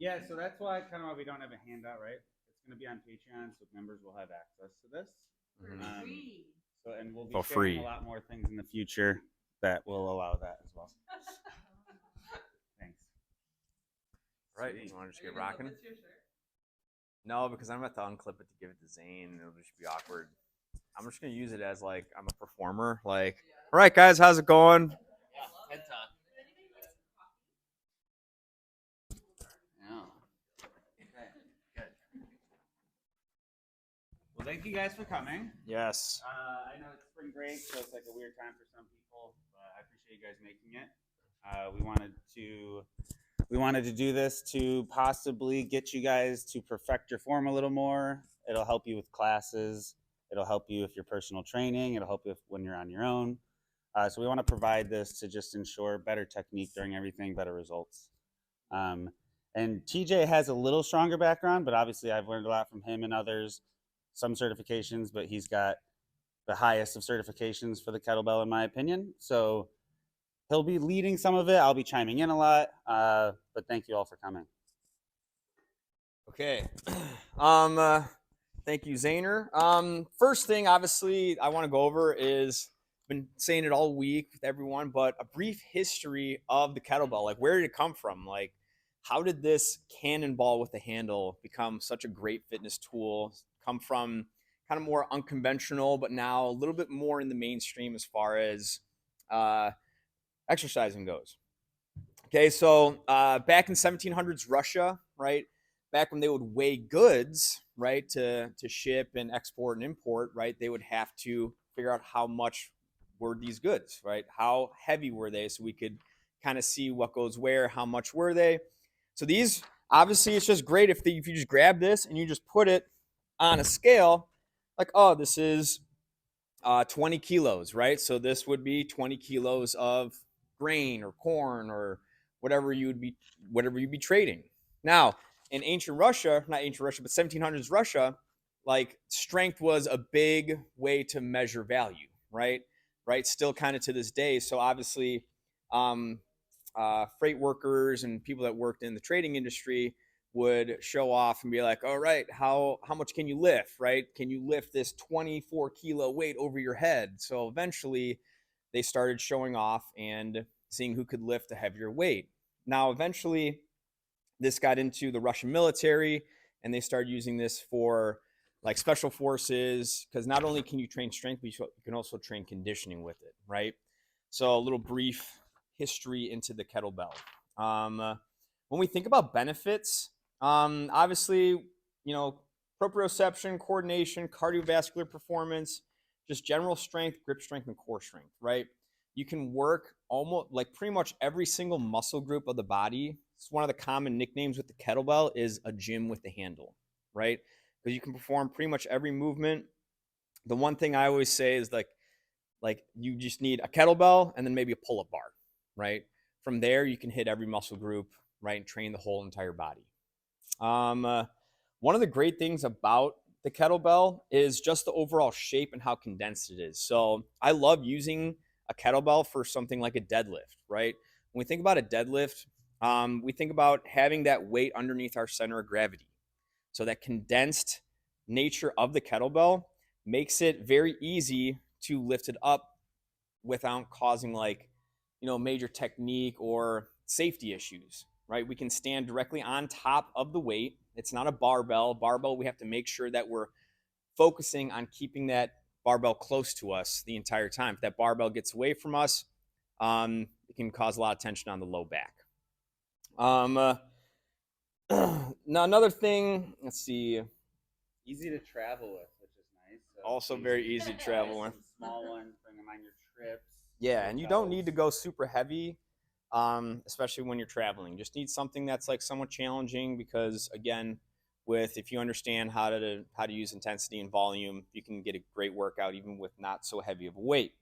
Yeah, so that's why we don't have a handout, right? It's going to be on Patreon, so members will have access to this. Free. So, and we'll be For sharing free. a lot more things in the future that will allow that as well. Thanks. Right. Sweet. You want to just Are you get gonna rocking? put your shirt? No, because I'm about to unclip it to give it to Zane, and it'll just be awkward. I'm just gonna use it as like I'm a performer. Like, all right, guys, how's it going? Yeah, head talk. Yeah. Okay. Good. Well, thank you guys for coming. Yes. I know it's spring break, so it's like a weird time for some people, but I appreciate you guys making it. We wanted to do this to possibly get you guys to perfect your form a little more. It'll help you with classes. It'll help you with your personal training. It'll help you when you're on your own. So we want to provide this to just ensure better technique during everything, better results. And TJ has a little stronger background, but obviously I've learned a lot from him and others. Some certifications, but he's got the highest of certifications for the kettlebell, in my opinion. So he'll be leading some of it. I'll be chiming in a lot. But thank you all for coming. Okay. Thank you, Zaner. First thing, obviously, I want to go over is been saying it all week with everyone, but a brief history of the kettlebell. Like, where did it come from? Like, how did this cannonball with the handle become such a great fitness tool? Come from kind of more unconventional, but now a little bit more in the mainstream as far as exercising goes. Okay, so back in 1700s Russia, right? Back when they would weigh goods, right, to ship and export and import, right, they would have to figure out how much were these goods, right? How heavy were they, so we could kind of see what goes where, how much were they. So these, obviously, it's just great if you just grab this and you just put it on a scale, like, oh, this is 20 kilos, right? So this would be 20 kilos of grain or corn or whatever you'd be trading. Now, in ancient Russia, not ancient Russia, but 1700s Russia, like strength was a big way to measure value, right? Right, still kind of to this day. So obviously, freight workers and people that worked in the trading industry would show off and be like, all right, how much can you lift, right? Can you lift this 24 kilo weight over your head? So eventually they started showing off and seeing who could lift a heavier weight. Now, eventually this got into the Russian military and they started using this for like special forces, because not only can you train strength, but you can also train conditioning with it, right? So a little brief history into the kettlebell. When we think about benefits, obviously, proprioception, coordination, cardiovascular performance, just general strength, grip strength, and core strength, right? You can work almost like pretty much every single muscle group of the body. It's one of the common nicknames with the kettlebell is a gym with the handle, right? Because you can perform pretty much every movement. The one thing I always say is like you just need a kettlebell and then maybe a pull-up bar, right? From there, you can hit every muscle group, right, and train the whole entire body. One of the great things about the kettlebell is just the overall shape and how condensed it is. So I love using a kettlebell for something like a deadlift, right? When we think about a deadlift, we think about having that weight underneath our center of gravity. So that condensed nature of the kettlebell makes it very easy to lift it up without causing major technique or safety issues, right? We can stand directly on top of the weight. It's not a barbell. Barbell, we have to make sure that we're focusing on keeping that barbell close to us the entire time. If that barbell gets away from us, it can cause a lot of tension on the low back. Now, another thing, let's see. Easy to travel with, which is nice. So Also very easy to travel with. Small ones, bring them on your trips. Yeah, and you don't need to go super heavy, especially when you're traveling. Just need something that's like somewhat challenging because, again, if you understand how to use intensity and volume, you can get a great workout even with not so heavy of a weight.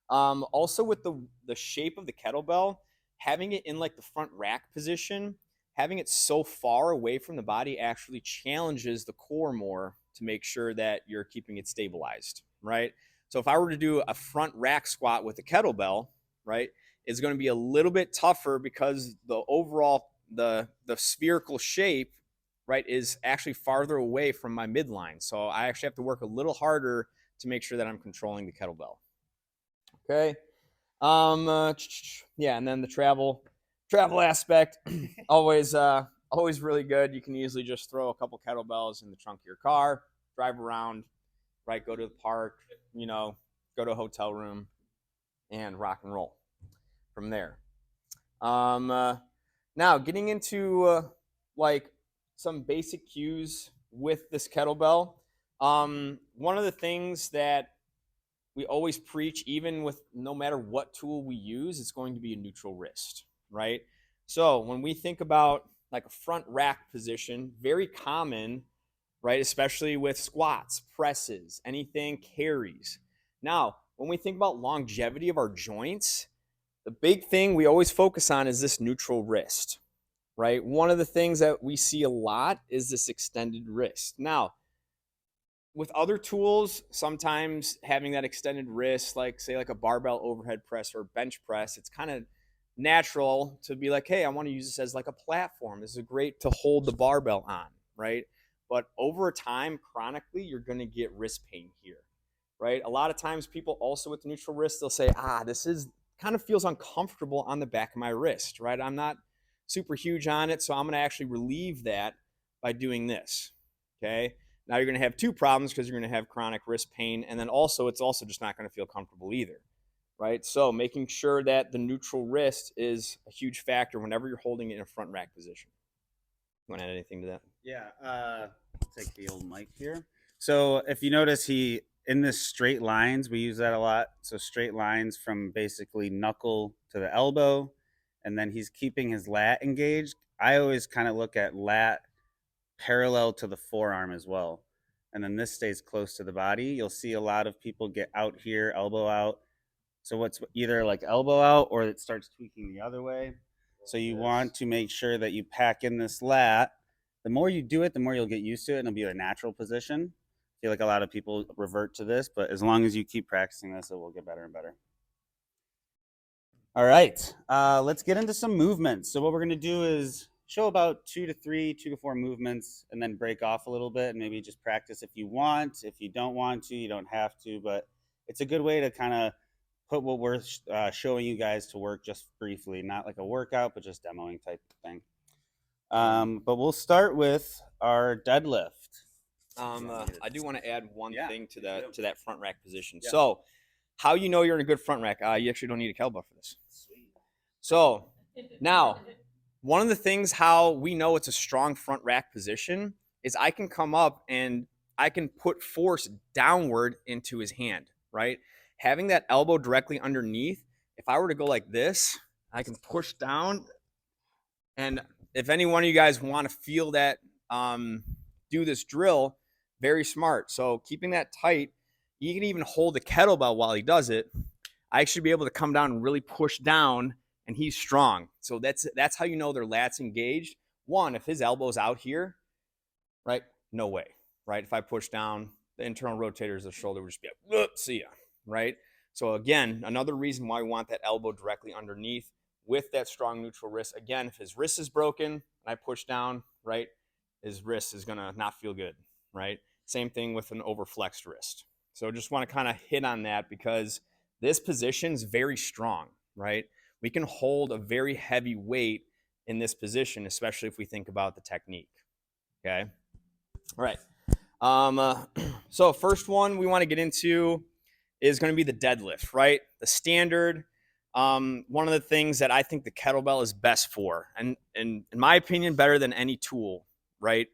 Also, with the shape of the kettlebell, having it in like the front rack position, having it so far away from the body actually challenges the core more to make sure that you're keeping it stabilized, right? So if I were to do a front rack squat with a kettlebell, right, it's going to be a little bit tougher because the overall the spherical shape, right, is actually farther away from my midline. So I actually have to work a little harder to make sure that I'm controlling the kettlebell. Okay. Yeah, and then the travel aspect, always really good. You can easily just throw a couple kettlebells in the trunk of your car, drive around, right? Go to the park, go to a hotel room, and rock and roll from there. Um, uh, Now getting into like some basic cues with this kettlebell. One of the things that we always preach, even with no matter what tool we use, it's going to be a neutral wrist, right? So when we think about like a front rack position, very common, right? Especially with squats, presses, anything carries. Now, when we think about longevity of our joints, the big thing we always focus on is this neutral wrist, right? One of the things that we see a lot is this extended wrist. Now, with other tools, sometimes having that extended wrist, like say like a barbell overhead press or bench press, it's kind of natural to be like, hey, I want to use this as like a platform. This is great to hold the barbell on, right? But over time, chronically, you're going to get wrist pain here, right? A lot of times, people also with the neutral wrist, they'll say, this is kind of feels uncomfortable on the back of my wrist, right? I'm not super huge on it, so I'm going to actually relieve that by doing this, okay? Now you're going to have two problems because you're going to have chronic wrist pain, and then also it's also just not going to feel comfortable either, right? So making sure that the neutral wrist is a huge factor whenever you're holding it in a front rack position. You want to add anything to that? Yeah, take the old mic here. So if you notice, he in this straight lines, we use that a lot. So straight lines from basically knuckle to the elbow, and then he's keeping his lat engaged. I always kind of look at lat parallel to the forearm as well, and then this stays close to the body. You'll see a lot of people get out here, elbow out. So what's either like elbow out or it starts tweaking the other way. So you want to make sure that you pack in this lat. The more you do it, the more you'll get used to it and it'll be a natural position. I feel like a lot of people revert to this, but as long as you keep practicing this, it will get better and better. All right, let's get into some movements. So what we're gonna do is show about 2 to 4 movements and then break off a little bit and maybe just practice if you want. If you don't want to, you don't have to, but it's a good way to kind of put what we're showing you guys to work just briefly, not like a workout, but just demoing type of thing. But we'll start with our deadlift. I do want to add one thing to that front rack position. Yeah. So, how you know you're in a good front rack? You actually don't need a kettlebell for this. Sweet. So now, one of the things how we know it's a strong front rack position is I can come up and I can put force downward into his hand, right? Having that elbow directly underneath, if I were to go like this, I can push down. And if any one of you guys want to feel that, do this drill, very smart. So keeping that tight, you can even hold the kettlebell while he does it. I should be able to come down and really push down, and he's strong. So that's how you know their lats engaged. One, if his elbow's out here, right? No way, right? If I push down, the internal rotators of the shoulder would just be like, see ya, right? So again, another reason why we want that elbow directly underneath with that strong neutral wrist. Again, if his wrist is broken and I push down, right, his wrist is gonna not feel good, right? Same thing with an overflexed wrist. So just want to kind of hit on that because this position is very strong, right? We can hold a very heavy weight in this position, especially if we think about the technique. Okay. All right. So first one we want to get into is going to be the deadlift, right? The standard. One of the things that I think the kettlebell is best for, and in my opinion, better than any tool, right?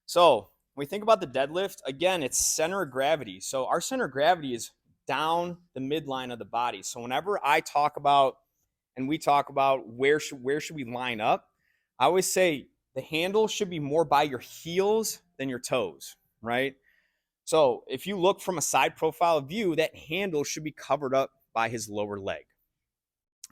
So when we think about the deadlift, again, it's center of gravity. So our center of gravity is down the midline of the body. So whenever I talk about and we talk about where should we line up, I always say the handle should be more by your heels than your toes, right? So if you look from a side profile view, that handle should be covered up by his lower leg.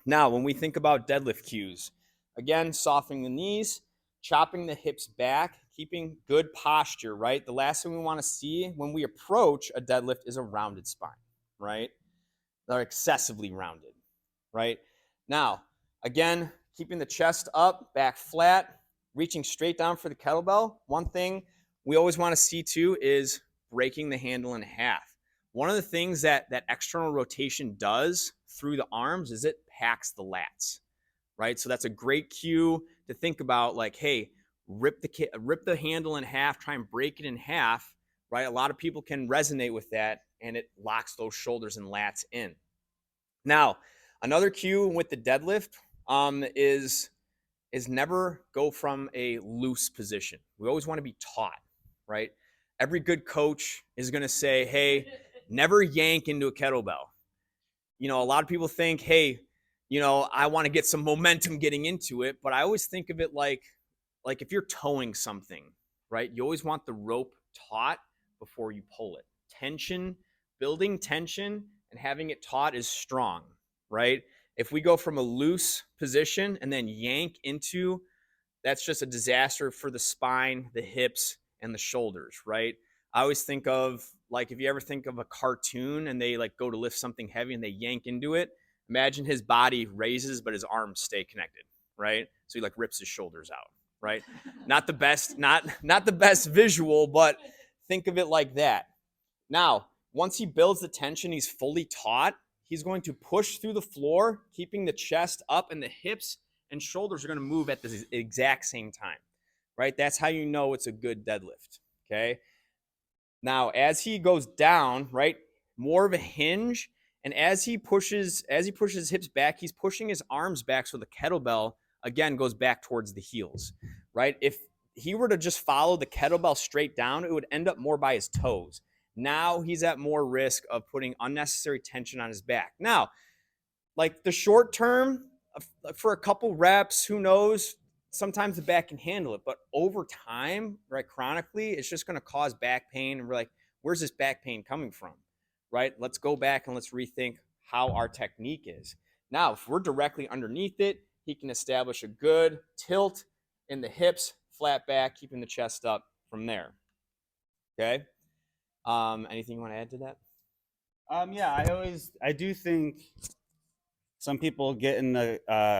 Now, when we think about deadlift cues, again, softening the knees, chopping the hips back, keeping good posture, right? The last thing we want to see when we approach a deadlift is a rounded spine, right? They're excessively rounded, right? Now, again, keeping the chest up, back flat, reaching straight down for the kettlebell. One thing we always want to see too is breaking the handle in half. One of the things that external rotation does through the arms is it packs the lats, right? So that's a great cue to think about, like, hey, rip the handle in half, try and break it in half, right? A lot of people can resonate with that, and it locks those shoulders and lats in. Now, another cue with the deadlift is never go from a loose position. We always want to be taut, right? Every good coach is going to say, hey, never yank into a kettlebell. You know, a lot of people think, hey, you know, I want to get some momentum getting into it, but I always think of it like if you're towing something, right? You always want the rope taut before you pull it. Tension, building tension and having it taut is strong, right? If we go from a loose position and then yank into, that's just a disaster for the spine, the hips, and the shoulders, right? I always think of, like, if you ever think of a cartoon and they like go to lift something heavy and they yank into it, imagine his body raises but his arms stay connected, right? So he like rips his shoulders out, right? Not the best, not the best visual, but think of it like that. Now, once he builds the tension, he's fully taut. He's going to push through the floor, keeping the chest up, and the hips and shoulders are going to move at the exact same time, right? That's how you know it's a good deadlift, okay? Now, as he goes down, right, more of a hinge, and as he pushes his hips back, he's pushing his arms back so the kettlebell again goes back towards the heels, right? If he were to just follow the kettlebell straight down, it would end up more by his toes. Now he's at more risk of putting unnecessary tension on his back. Now, like the short term, for a couple reps, who knows? Sometimes the back can handle it, but over time, right, chronically, it's just going to cause back pain. And we're like, where's this back pain coming from? Right? Let's go back and let's rethink how our technique is. Now, if we're directly underneath it, he can establish a good tilt in the hips, flat back, keeping the chest up from there. Okay. Anything you want to add to that? Yeah, I do think some people get in the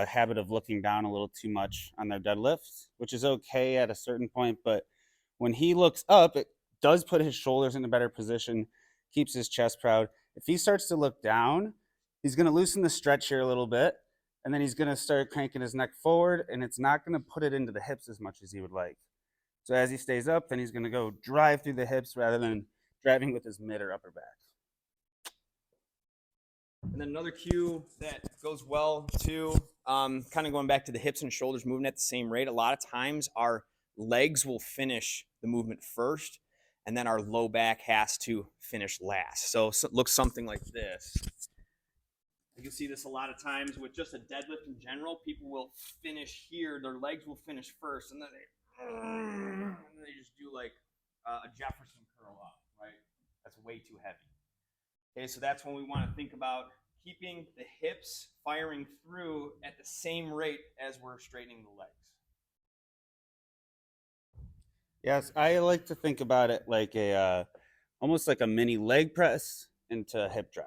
habit of looking down a little too much on their deadlifts, which is okay at a certain point. But when he looks up, it does put his shoulders in a better position, keeps his chest proud. If he starts to look down, he's going to loosen the stretch here a little bit, and then he's going to start cranking his neck forward, and it's not going to put it into the hips as much as he would like. So as he stays up, then he's going to go drive through the hips rather than driving with his mid or upper back. And then another cue that goes well too, kind of going back to the hips and shoulders moving at the same rate. A lot of times our legs will finish the movement first, and then our low back has to finish last. So it looks something like this. You can see this a lot of times with just a deadlift in general. People will finish here, their legs will finish first, and then they just do like a Jefferson curl up, right? That's way too heavy. Okay, so that's when we want to think about keeping the hips firing through at the same rate as we're straightening the legs. Yes, I like to think about it like a almost like a mini leg press into a hip drive,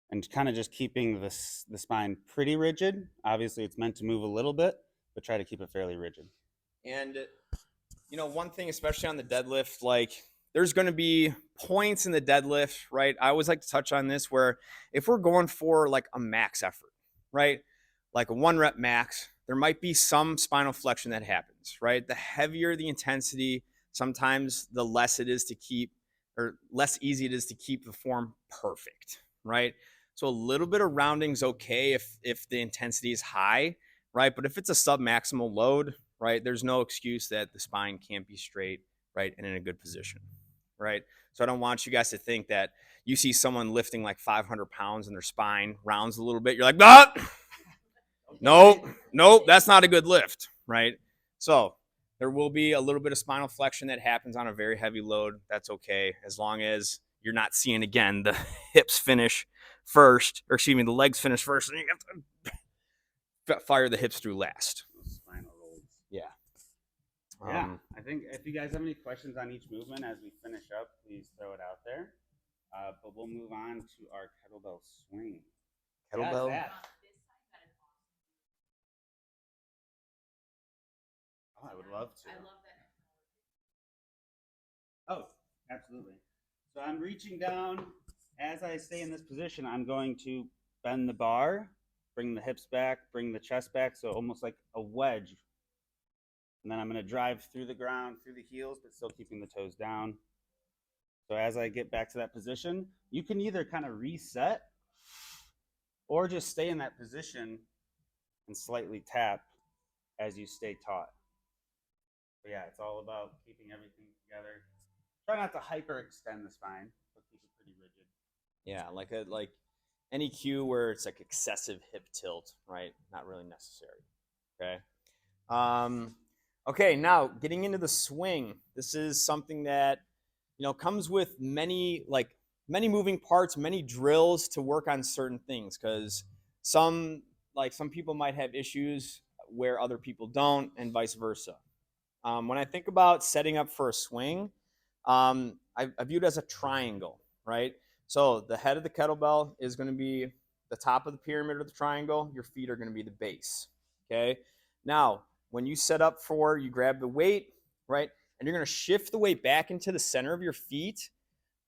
and kind of just keeping the spine pretty rigid. Obviously, it's meant to move a little bit, but try to keep it fairly rigid. And you know, one thing, especially on the deadlift, like there's going to be points in the deadlift, right? I always like to touch on this where if we're going for like a max effort, right? Like a 1 rep max, there might be some spinal flexion that happens, right? The heavier the intensity, sometimes the less it is to keep, or less easy it is to keep the form perfect, right? So a little bit of rounding is okay if the intensity is high, right? But if it's a sub-maximal load, right, there's no excuse that the spine can't be straight, right, and in a good position, right? So I don't want you guys to think that you see someone lifting like 500 pounds and their spine rounds a little bit. You're like, ah, nope, that's not a good lift, right? So there will be a little bit of spinal flexion that happens on a very heavy load. That's okay, as long as you're not seeing, again, the hips finish first, or excuse me, the legs finish first, and you have to fire the hips through last. Spinal rolls. Yeah. Yeah, I think if you guys have any questions on each movement as we finish up, please throw it out there. But we'll move on to our kettlebell swing. Kettlebell. Yeah, love to. Oh, absolutely. So I'm reaching down. As I stay in this position, I'm going to bend the bar, bring the hips back, bring the chest back, so almost like a wedge. And then I'm going to drive through the ground, through the heels, but still keeping the toes down. So as I get back to that position, you can either kind of reset or just stay in that position and slightly tap as you stay taut. But yeah, it's all about keeping everything together. Try not to hyperextend the spine, but keep it pretty rigid. Yeah, like any cue where it's like excessive hip tilt, right? Not really necessary. Okay. Um, okay, now getting into the swing. This is something that comes with many moving parts, many drills to work on certain things because some people might have issues where other people don't, and vice versa. When I think about setting up for a swing, I view it as a triangle, right? So the head of the kettlebell is going to be the top of the pyramid of the triangle. Your feet are going to be the base. Okay. Now, when you set up you grab the weight, right? And you're going to shift the weight back into the center of your feet,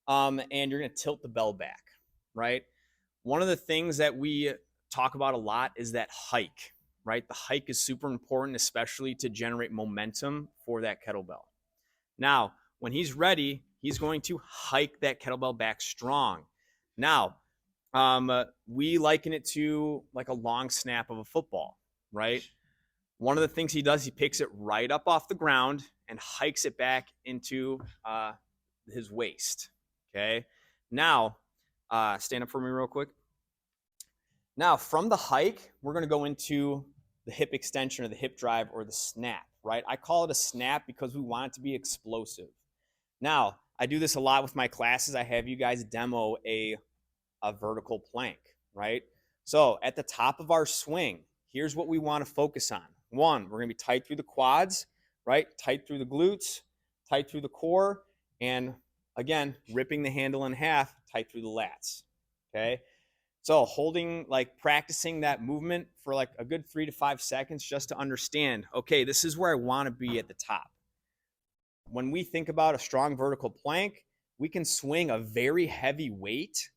and you're going to tilt the bell back, right? One of the things that we talk about a lot is that hike, right? The hike is super important, especially to generate momentum for that kettlebell. Now, when he's ready, he's going to hike that kettlebell back strong. Now, we liken it to like a long snap of a football, right? One of the things he does, he picks it right up off the ground and hikes it back into his waist. Okay. Now, stand up for me real quick. Now, from the hike, we're going to go into the hip extension or the hip drive or the snap, right? I call it a snap because we want it to be explosive. Now, I do this a lot with my classes. I have you guys demo a vertical plank, right? So at the top of our swing, here's what we want to focus on. One, we're going to be tight through the quads, right? Tight through the glutes, tight through the core, and again, ripping the handle in half, tight through the lats, okay? So practicing that movement for like a good 3 to 5 seconds just to understand, okay, this is where I want to be at the top. When we think about a strong vertical plank, we can swing a very heavy weight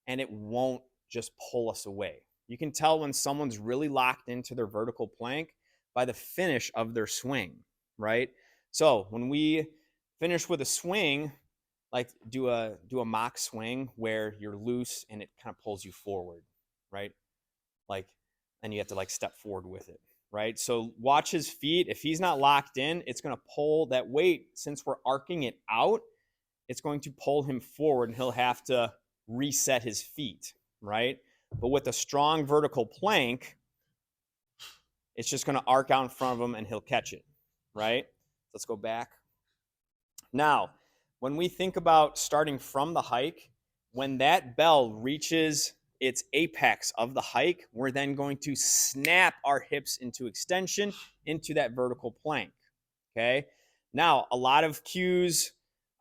and it won't just pull us away. You can tell when someone's really locked into their vertical plank by the finish of their swing, right? So when we finish with a swing, like do a mock swing where you're loose and it kind of pulls you forward, right? Like, and you have to like step forward with it, right? So watch his feet. If he's not locked in, it's going to pull that weight. Since we're arcing it out, it's going to pull him forward and he'll have to reset his feet, right? But with a strong vertical plank, it's just going to arc out in front of him and he'll catch it, right? Let's go back. Now, when we think about starting from the hike, when that bell reaches its apex of the hike, we're then going to snap our hips into extension into that vertical plank, okay? Now, a lot of cues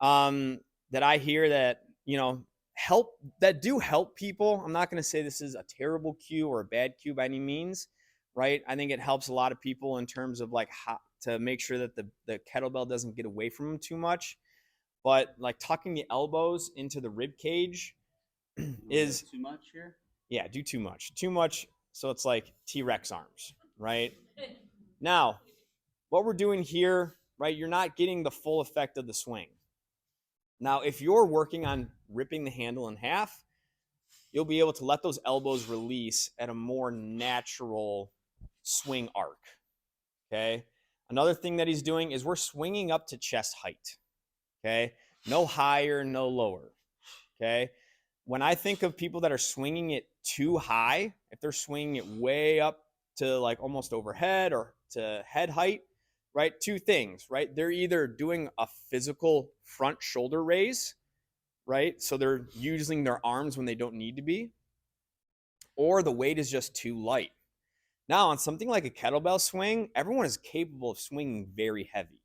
that I hear that, do help people. I'm not going to say this is a terrible cue or a bad cue by any means, right? I think it helps a lot of people in terms of like how to make sure that the kettlebell doesn't get away from them too much. But like tucking the elbows into the rib cage is too much here. Yeah, do too much. So it's like T-Rex arms, right? Now, what we're doing here, right? You're not getting the full effect of the swing. Now, if you're working on ripping the handle in half, you'll be able to let those elbows release at a more natural swing arc, okay? Another thing that he's doing is we're swinging up to chest height, okay? No higher, no lower, okay? When I think of people that are swinging it too high, if they're swinging it way up to like almost overhead or to head height, right? Two things, right? They're either doing a physical front shoulder raise, right? So they're using their arms when they don't need to be, or the weight is just too light. Now, on something like a kettlebell swing, everyone is capable of swinging very heavy,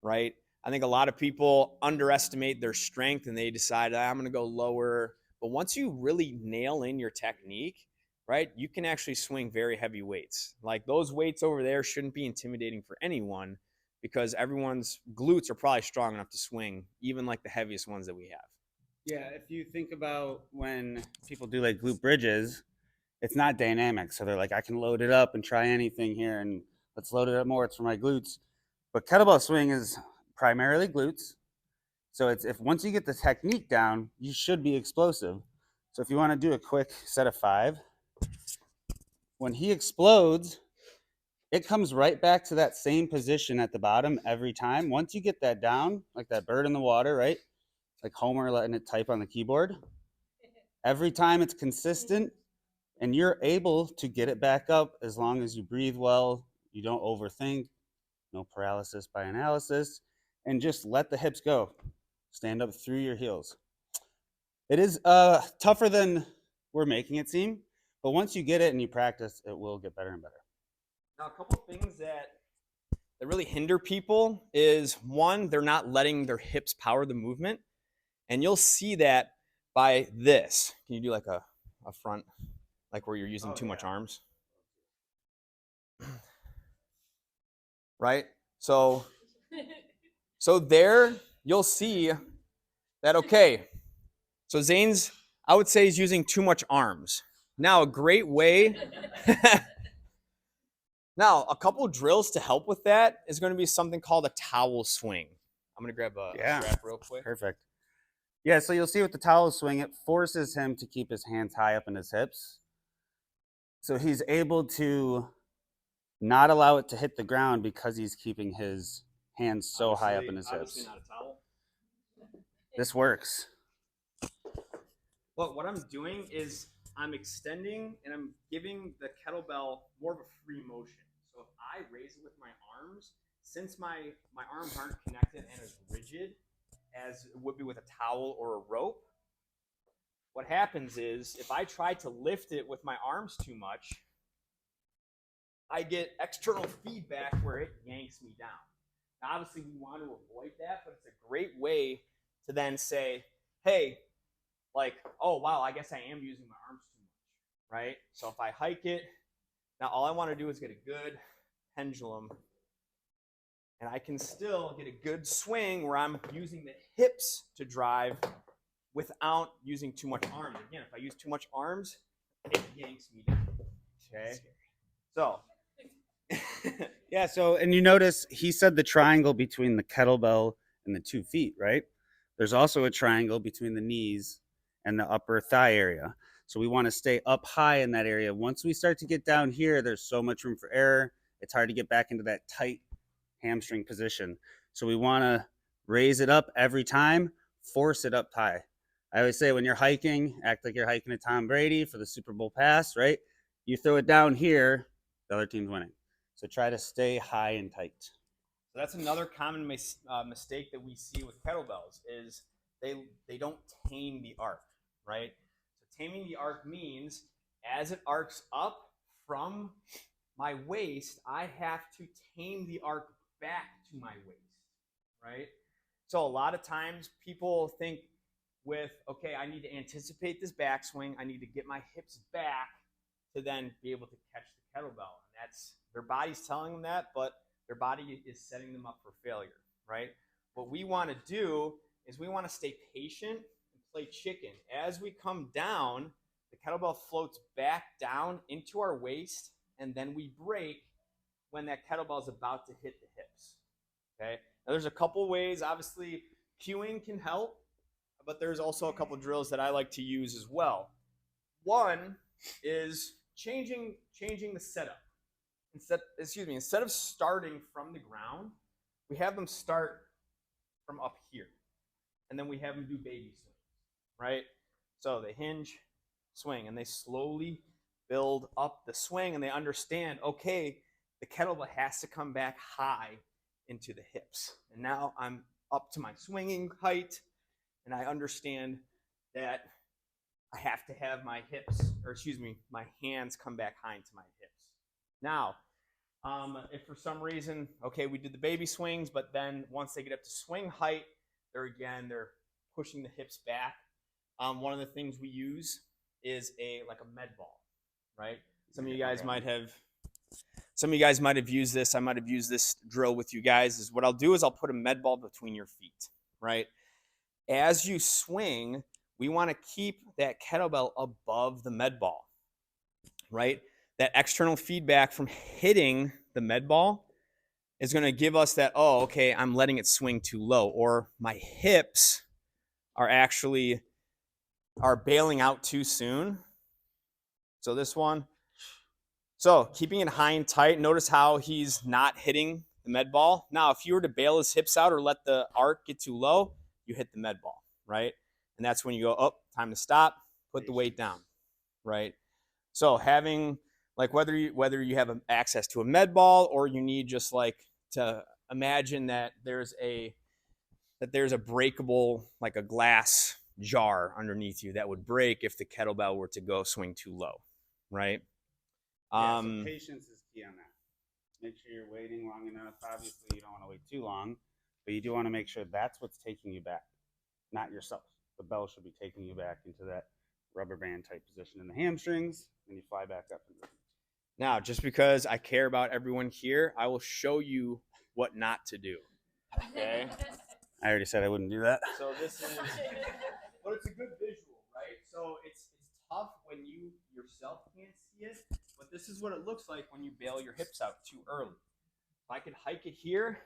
right? I think a lot of people underestimate their strength and they decide, I'm going to go lower. But once you really nail in your technique, right, you can actually swing very heavy weights. Like those weights over there shouldn't be intimidating for anyone because everyone's glutes are probably strong enough to swing, even like the heaviest ones that we have. Yeah, if you think about when people do like glute bridges, it's not dynamic. So they're like, I can load it up and try anything here, and let's load it up more. It's for my glutes. But kettlebell swing is primarily glutes. So it's if once you get the technique down, you should be explosive. So if you want to do a quick set of 5, when he explodes, it comes right back to that same position at the bottom every time. Once you get that down, like that bird in the water, right? Like Homer letting it type on the keyboard. Every time it's consistent, and you're able to get it back up as long as you breathe well, you don't overthink, no paralysis by analysis, and just let the hips go. Stand up through your heels. It is tougher than we're making it seem, but once you get it and you practice, it will get better and better. Now, a couple things that really hinder people is, one, they're not letting their hips power the movement. And you'll see that by this. Can you do like a front, like where you're using too much arms? Right? So there you'll see that, okay, so Zane's, I would say, he's using too much arms. Now, a great way, now, a couple drills to help with that is going to be something called a towel swing. I'm going to grab a strap real quick. Perfect. Yeah, so you'll see with the towel swing, it forces him to keep his hands high up in his hips. So he's able to not allow it to hit the ground because he's keeping his hands so high up in his hips. Not a towel. This works. Well, what I'm doing is I'm extending and I'm giving the kettlebell more of a free motion. So if I raise it with my arms, since my arms aren't connected and as rigid as it would be with a towel or a rope, what happens is if I try to lift it with my arms too much, I get external feedback where it yanks me down. Now, obviously, we want to avoid that, but it's a great way to then say, hey, like, oh, wow, I guess I am using my arms too much, right? So if I hike it, now all I want to do is get a good pendulum, and I can still get a good swing where I'm using the hips to drive without using too much arms. Again, if I use too much arms, it yanks me down, okay? So Yeah, so, and you notice he said the triangle between the kettlebell and the 2 feet, right? There's also a triangle between the knees and the upper thigh area. So we want to stay up high in that area. Once we start to get down here, there's so much room for error. It's hard to get back into that tight hamstring position. So we want to raise it up every time, force it up high. I always say when you're hiking, act like you're hiking to Tom Brady for the Super Bowl pass, right? You throw it down here, the other team's winning. So try to stay high and tight. So that's another common mistake that we see with kettlebells is they don't tame the arc, right? So taming the arc means as it arcs up from my waist, I have to tame the arc back to my waist, right? So a lot of times people think with, okay, I need to anticipate this backswing. I need to get my hips back to then be able to catch the kettlebell. And that's their body's telling them that, but their body is setting them up for failure, right? What we want to do is we want to stay patient and play chicken. As we come down, the kettlebell floats back down into our waist, and then we break when that kettlebell is about to hit the hips, okay? Now, there's a couple ways. Obviously, cueing can help, but there's also a couple drills that I like to use as well. One is changing the setup. Instead of starting from the ground, we have them start from up here, and then we have them do baby swings, right? So they hinge, swing, and they slowly build up the swing, and they understand, okay, the kettlebell has to come back high into the hips. And now I'm up to my swinging height, and I understand that I have to have my my hands come back high into my hips. Now, if for some reason, okay, we did the baby swings, but then once they get up to swing height, they're pushing the hips back. One of the things we use is a med ball, right? Some of you guys might have some of you guys might have used this. I might have used this drill with you guys. Is what I'll do is I'll put a med ball between your feet, right? As you swing, we want to keep that kettlebell above the med ball, right? That external feedback from hitting the med ball is going to give us that, oh, okay, I'm letting it swing too low, or my hips are bailing out too soon. So this one. So keeping it high and tight. Notice how he's not hitting the med ball. Now, if you were to bail his hips out or let the arc get too low, you hit the med ball, right? And that's when you go, oh, time to stop, put the weight down, right? So having, like, whether you have access to a med ball or you need just like to imagine that there's a breakable, like a glass jar underneath you that would break if the kettlebell were to go swing too low, right? Yeah, so patience is key on that. Make sure you're waiting long enough. Obviously, you don't want to wait too long, but you do want to make sure that's what's taking you back, not yourself. The bell should be taking you back into that rubber band type position in the hamstrings, and you fly back up. Now, just because I care about everyone here, I will show you what not to do. Okay? I already said I wouldn't do that. So this is, but it's a good visual, right? So it's tough when you yourself can't see it, but this is what it looks like when you bail your hips out too early. If I could hike it here,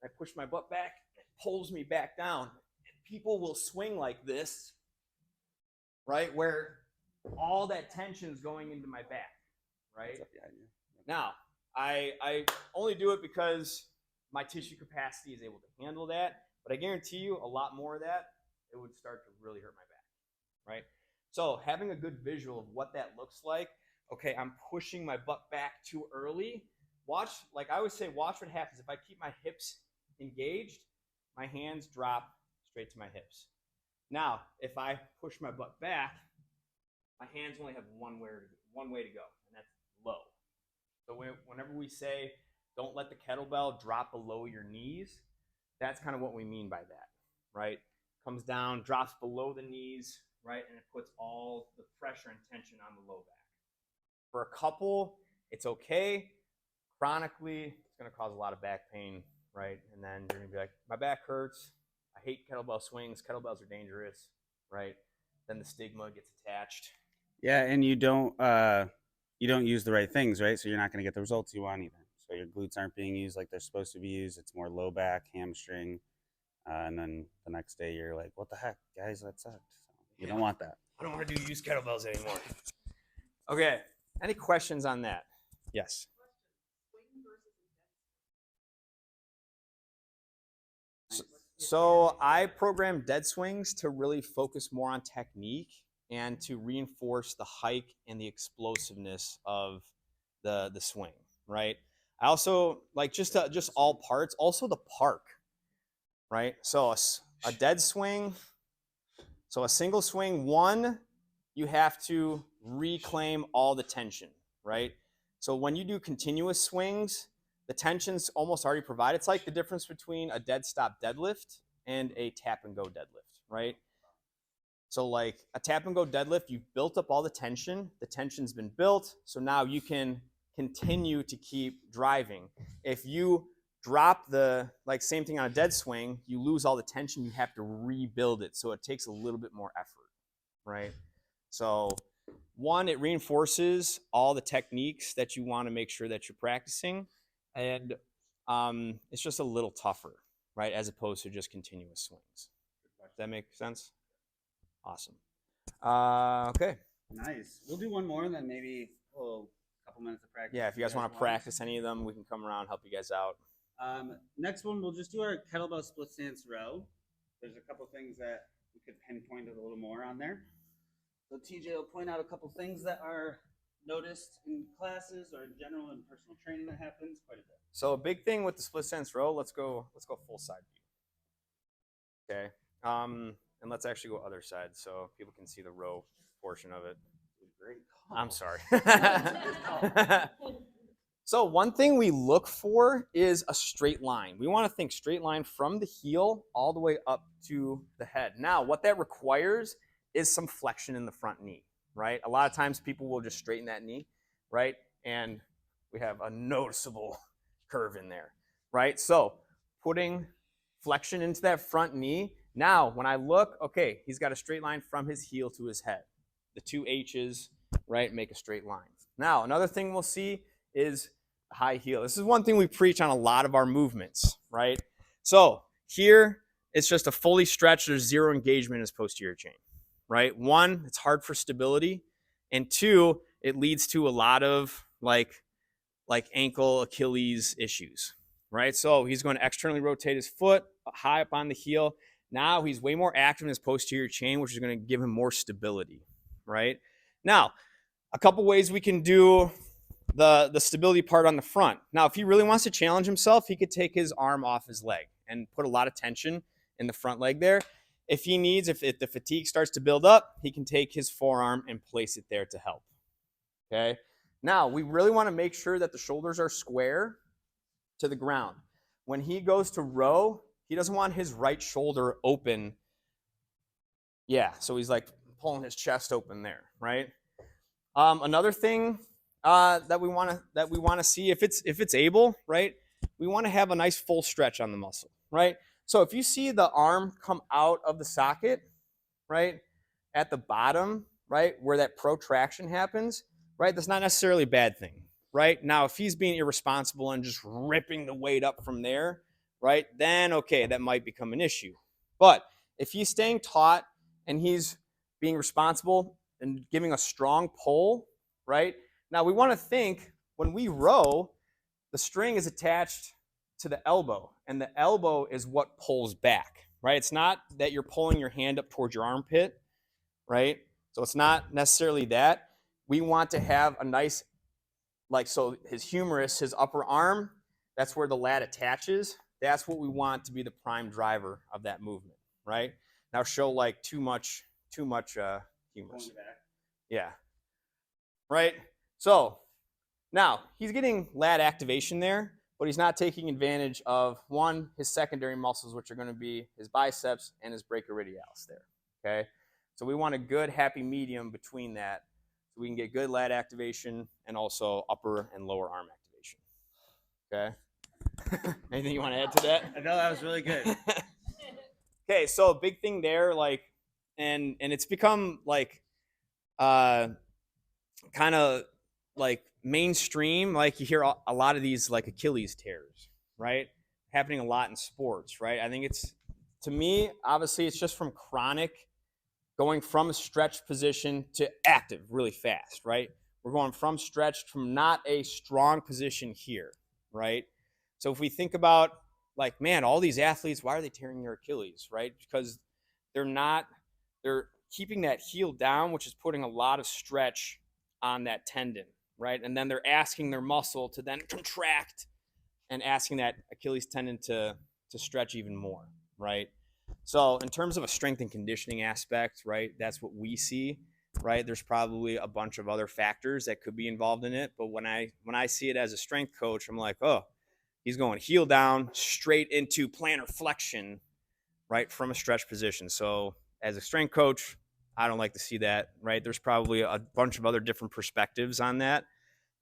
I push my butt back, it pulls me back down. And people will swing like this, right? Where all that tension is going into my back, right? Now, I only do it because my tissue capacity is able to handle that, but I guarantee you a lot more of that, it would start to really hurt my back, right? So having a good visual of what that looks like, okay, I'm pushing my butt back too early. Watch, like I always say, watch what happens. If I keep my hips engaged, my hands drop straight to my hips. Now, if I push my butt back, my hands only have one way to go, and that's low. So whenever we say don't let the kettlebell drop below your knees, that's kind of what we mean by that, right? Comes down, drops below the knees, right? And it puts all the pressure and tension on the low back. For a couple, it's okay. Chronically, it's going to cause a lot of back pain, right? And then you're going to be like, my back hurts. I hate kettlebell swings. Kettlebells are dangerous, right? Then the stigma gets attached. Yeah, and you don't use the right things, right? So you're not going to get the results you want either. So your glutes aren't being used like they're supposed to be used. It's more low back, hamstring, and then the next day you're like, "What the heck, guys? That sucked." So you don't want that. I don't want to use kettlebells anymore. Okay. Any questions on that? Yes. So I program dead swings to really focus more on technique and to reinforce the hike and the explosiveness of the swing, right? I also like just all parts, also the park, right? So a dead swing, so a single swing, one, you have to reclaim all the tension, right? So when you do continuous swings, the tension's almost already provided. It's like the difference between a dead stop deadlift and a tap and go deadlift, right? So like a tap and go deadlift, you've built up all the tension's been built, so now you can continue to keep driving. If you drop like same thing on a dead swing, you lose all the tension, you have to rebuild it, so it takes a little bit more effort, right? So one, it reinforces all the techniques that you want to make sure that you're practicing, and it's just a little tougher, right, as opposed to just continuous swings. Does that make sense? Awesome. Okay. Nice. We'll do one more, and then maybe a couple minutes of practice. Yeah, if you guys want to practice any of them, we can come around, help you guys out. Next one, we'll just do our kettlebell split stance row. There's a couple things that we could pinpoint a little more on there. So TJ will point out a couple things that are noticed in classes or in general in personal training that happens quite a bit. So a big thing with the split stance row, let's go full side view. Okay. And let's actually go other side so people can see the row portion of it. Great. I'm sorry. So one thing we look for is a straight line. We want to think straight line from the heel all the way up to the head. Now, what that requires is some flexion in the front knee, right? A lot of times people will just straighten that knee, right? And we have a noticeable curve in there, right? So putting flexion into that front knee. Now, when I look, okay, he's got a straight line from his heel to his head. The two H's, right, make a straight line. Now, another thing we'll see is high heel. This is one thing we preach on a lot of our movements, right? So here, it's just a fully stretched, there's zero engagement in his posterior chain, right? One, it's hard for stability. And two, it leads to a lot of like ankle, Achilles issues, right? So he's going to externally rotate his foot high up on the heel. Now he's way more active in his posterior chain, which is going to give him more stability, right? Now, a couple ways we can do the stability part on the front. Now, if he really wants to challenge himself, he could take his arm off his leg and put a lot of tension in the front leg there. If he needs, if the fatigue starts to build up, he can take his forearm and place it there to help, okay? Now, we really want to make sure that the shoulders are square to the ground. When he goes to row, he doesn't want his right shoulder open. Yeah, so he's like pulling his chest open there, right? Another thing that we want to see, if it's able, right? We want to have a nice full stretch on the muscle, right? So if you see the arm come out of the socket, right, at the bottom, right, where that protraction happens, right, that's not necessarily a bad thing, right? Now, if he's being irresponsible and just ripping the weight up from there, right, then okay, that might become an issue. But if he's staying taut and he's being responsible and giving a strong pull, right? Now, we want to think when we row, the string is attached to the elbow, and the elbow is what pulls back, right? It's not that you're pulling your hand up towards your armpit, right? So it's not necessarily that. We want to have a nice, like, so his humerus, his upper arm, that's where the lat attaches. That's what we want to be the prime driver of that movement, right? Now show like too much humerus. Yeah. Right? So now he's getting lat activation there, but he's not taking advantage of one, his secondary muscles, which are going to be his biceps and his brachioradialis there. Okay. So we want a good happy medium between that so we can get good lat activation and also upper and lower arm activation. Okay. Anything you want to add to that? I know that was really good. Okay, so a big thing there, like, and it's become like kind of like mainstream, like you hear a lot of these like Achilles tears, right? Happening a lot in sports, right? I think it's, to me, obviously it's just from chronic going from a stretched position to active really fast, right? We're going from stretched from not a strong position here, right? So if we think about like, man, all these athletes, why are they tearing their Achilles, right? Because they're keeping that heel down, which is putting a lot of stretch on that tendon, right? And then they're asking their muscle to then contract and asking that Achilles tendon to stretch even more, right? So in terms of a strength and conditioning aspect, right, that's what we see, right? There's probably a bunch of other factors that could be involved in it. But when I see it as a strength coach, I'm like, oh, he's going heel down straight into plantar flexion, right, from a stretch position. So as a strength coach, I don't like to see that, right? There's probably a bunch of other different perspectives on that.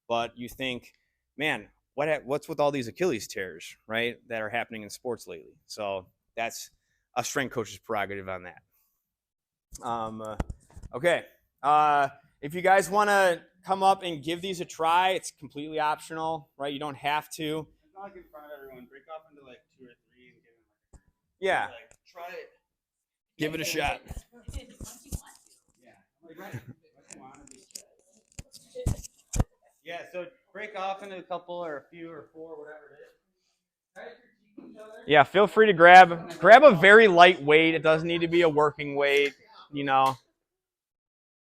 But you think, man, what's with all these Achilles tears, right, that are happening in sports lately? So that's a strength coach's prerogative on that. Okay. If you guys want to come up and give these a try, it's completely optional, right? You don't have to. It's not like in front of everyone. Break off into like 2 or 3 and give them Yeah. like try it. Give it a shot. Yeah, so break off into a couple or a few or 4, whatever it is. Yeah, feel free to grab a very light weight. It doesn't need to be a working weight, you know.